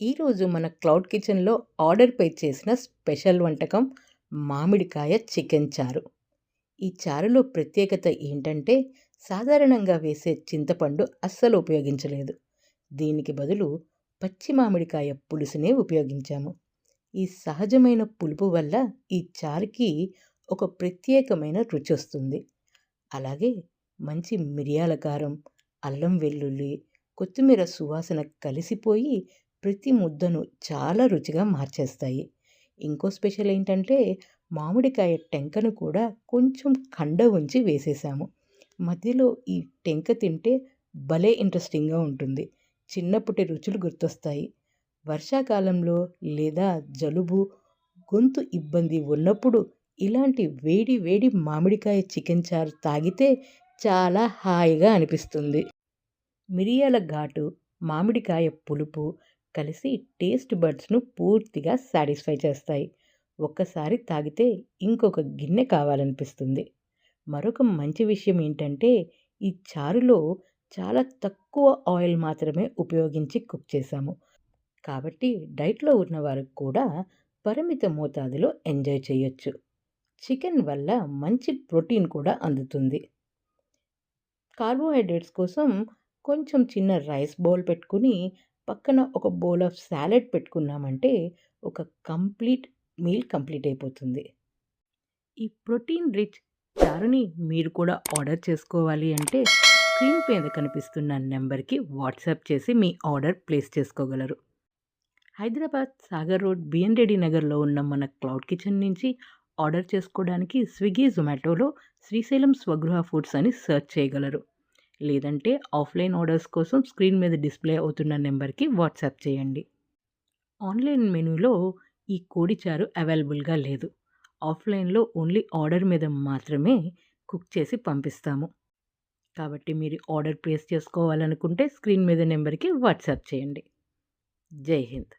ఈరోజు మన క్లౌడ్ కిచెన్లో ఆర్డర్పై చేసిన స్పెషల్ వంటకం మామిడికాయ చికెన్ చారు. ఈ చారులో ప్రత్యేకత ఏంటంటే సాధారణంగా వేసే చింతపండు అస్సలు ఉపయోగించలేదు. దీనికి బదులు పచ్చి మామిడికాయ పులుసునే ఉపయోగించాము. ఈ సహజమైన పులుపు వల్ల ఈ చారుకి ఒక ప్రత్యేకమైన రుచి వస్తుంది. అలాగే మంచి మిరియాల కారం, అల్లం వెల్లుల్లి, కొత్తిమీర సువాసన కలిసిపోయి ప్రతి ముద్దను చాలా రుచిగా మార్చేస్తాయి. ఇంకో స్పెషల్ ఏంటంటే మామిడికాయ టెంకను కూడా కొంచెం కండ ఉంచి వేసేసాము. మధ్యలో ఈ టెంక తింటే భలే ఇంట్రెస్టింగ్‌గా ఉంటుంది. చిన్నప్పటి రుచులు గుర్తొస్తాయి. వర్షాకాలంలో లేదా జలుబు, గొంతు ఇబ్బంది ఉన్నప్పుడు ఇలాంటి వేడి వేడి మామిడికాయ చికెన్ చారు తాగితే చాలా హాయిగా అనిపిస్తుంది. మిరియాల ఘాటు, మామిడికాయ పులుపు కలిసి టేస్ట్ బడ్స్‌ను పూర్తిగా సాటిస్ఫై చేస్తాయి. ఒక్కసారి తాగితే ఇంకొక గిన్నె కావాలనిపిస్తుంది. మరొక మంచి విషయం ఏంటంటే ఈ చారులో చాలా తక్కువ ఆయిల్ మాత్రమే ఉపయోగించి కుక్ చేశాము. కాబట్టి డైట్‌లో ఉన్నవారికి కూడా పరిమిత మోతాదులో ఎంజాయ్ చేయొచ్చు. చికెన్ వల్ల మంచి ప్రోటీన్ కూడా అందుతుంది. కార్బోహైడ్రేట్స్ కోసం కొంచెం చిన్న రైస్ బౌల్ పెట్టుకుని, పక్కన ఒక బౌల్ ఆఫ్ సాలడ్ పెట్టుకున్నామంటే ఒక కంప్లీట్ మీల్ కంప్లీట్ అయిపోతుంది. ఈ ప్రోటీన్ రిచ్ చారుని మీరు కూడా ఆర్డర్ చేసుకోవాలి అంటే స్క్రీన్ మీద కనిపిస్తున్న నెంబర్‌కి వాట్సాప్ చేసి మీ ఆర్డర్ ప్లేస్ చేసుకోగలరు. హైదరాబాద్ సాగర్ రోడ్ బిఎన్ రెడ్డి నగర్‌లో ఉన్న మన క్లౌడ్ కిచెన్ నుంచి ఆర్డర్ చేసుకోవడానికి స్విగ్గీ, జొమాటోలో శ్రీశైలం స్వగృహ ఫుడ్స్ అని సెర్చ్ చేయగలరు. లేదంటే ఆఫ్‌లైన్ ఆర్డర్స్ కోసం స్క్రీన్ మీద డిస్‌ప్లే అవుతున్న నెంబర్‌కి వాట్సాప్ చేయండి. ఆన్‌లైన్ మెనూలో ఈ కోడి చారు అవైలబుల్‌గా లేదు. ఆఫ్‌లైన్‌లో ఓన్లీ ఆర్డర్ మీద మాత్రమే కుక్ చేసి పంపిస్తాము. కాబట్టి మీరు ఆర్డర్ ప్లేస్ చేసుకోవాలనుకుంటే స్క్రీన్ మీద నెంబర్‌కి వాట్సాప్ చేయండి. జై హింద్.